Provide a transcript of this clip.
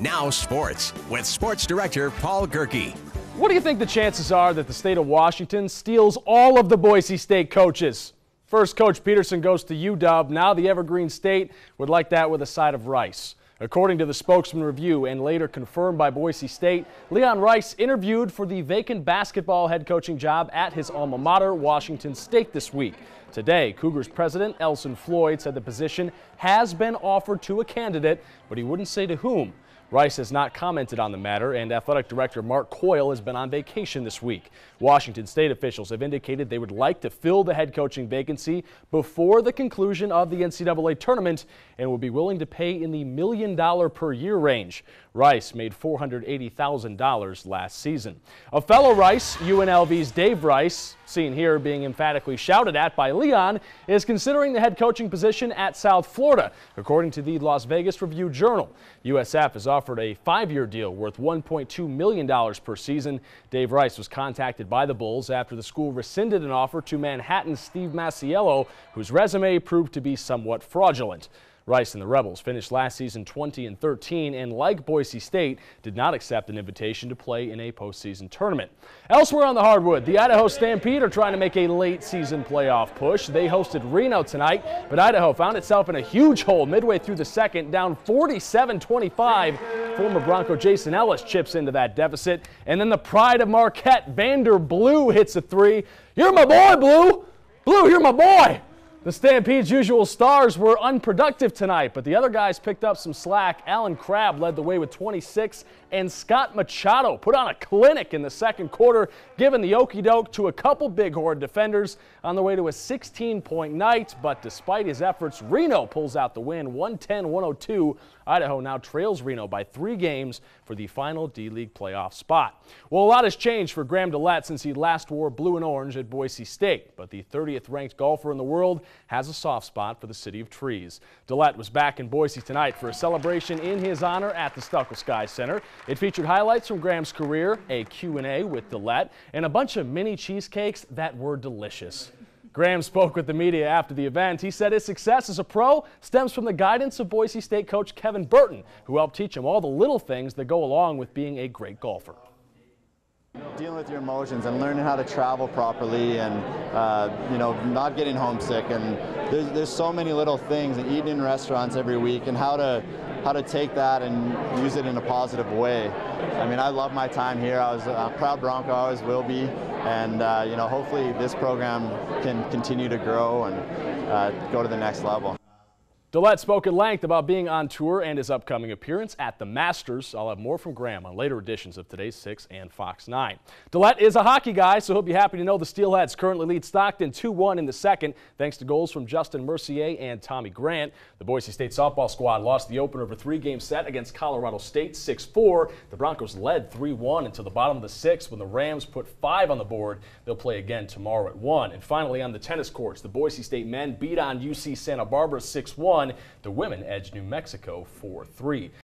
Now sports with sports director Paul Gerke. What do you think the chances are that the state of Washington steals all of the Boise State coaches? First, Coach Peterson goes to UW. Now the Evergreen State would like that with a side of rice. According to the Spokesman Review and later confirmed by Boise State, Leon Rice interviewed for the vacant basketball head coaching job at his alma mater, Washington State, this week. Today, Cougars president Elson Floyd said the position has been offered to a candidate, but he wouldn't say to whom. Rice has not commented on the matter, and athletic director Mark Coyle has been on vacation this week. Washington State officials have indicated they would like to fill the head coaching vacancy before the conclusion of the NCAA tournament and would be willing to pay in the $1 million per year range. Rice made $480,000 last season. A fellow Rice, UNLV's Dave Rice, seen here being emphatically shouted at by Leon, is considering the head coaching position at South Florida, according to the Las Vegas Review-Journal. USF has offered a 5-year deal worth $1.2 million per season. Dave Rice was contacted by the Bulls after the school rescinded an offer to Manhattan's Steve Masiello, whose resume proved to be somewhat fraudulent. Rice and the Rebels finished last season 20-13 and, like Boise State, did not accept an invitation to play in a postseason tournament. Elsewhere on the hardwood, the Idaho Stampede are trying to make a late season playoff push. They hosted Reno tonight, but Idaho found itself in a huge hole midway through the second, down 47-25. Former Bronco Jason Ellis chips into that deficit, and then the pride of Marquette, Vander Blue, hits a three. You're my boy, Blue! Blue, you're my boy! The Stampede's usual stars were unproductive tonight, but the other guys picked up some slack. Alan Crabb led the way with 26, and Scott Machado put on a clinic in the second quarter, giving the okie doke to a couple Bighorn defenders on the way to a 16-point night. But despite his efforts, Reno pulls out the win, 110-102. Idaho now trails Reno by 3 games for the final D-League playoff spot. Well, a lot has changed for Graham Delaet since he last wore blue and orange at Boise State, but the 30th ranked golfer in the world has a soft spot for the City of Trees. Delaet was back in Boise tonight for a celebration in his honor at the Stuckle Sky Center. It featured highlights from Graham's career, a Q&A with Delaet, and a bunch of mini cheesecakes that were delicious. Graham spoke with the media after the event. He said his success as a pro stems from the guidance of Boise State coach Kevin Burton, who helped teach him all the little things that go along with being a great golfer. Dealing with your emotions and learning how to travel properly and, not getting homesick. And there's so many little things, and eating in restaurants every week, and how to take that and use it in a positive way. I mean, I love my time here. I was a proud Bronco, I always will be. And, hopefully this program can continue to grow and go to the next level. Delaet spoke at length about being on tour and his upcoming appearance at the Masters. I'll have more from Graham on later editions of Today's 6 and Fox 9. Delaet is a hockey guy, so he'll be happy to know the Steelheads currently lead Stockton 2-1 in the second, thanks to goals from Justin Mercier and Tommy Grant. The Boise State softball squad lost the opener of a 3-game set against Colorado State 6-4. The Broncos led 3-1 until the bottom of the 6th when the Rams put 5 on the board. They'll play again tomorrow at 1. And finally, on the tennis courts, the Boise State men beat on UC Santa Barbara 6-1. The women edged New Mexico 4-3.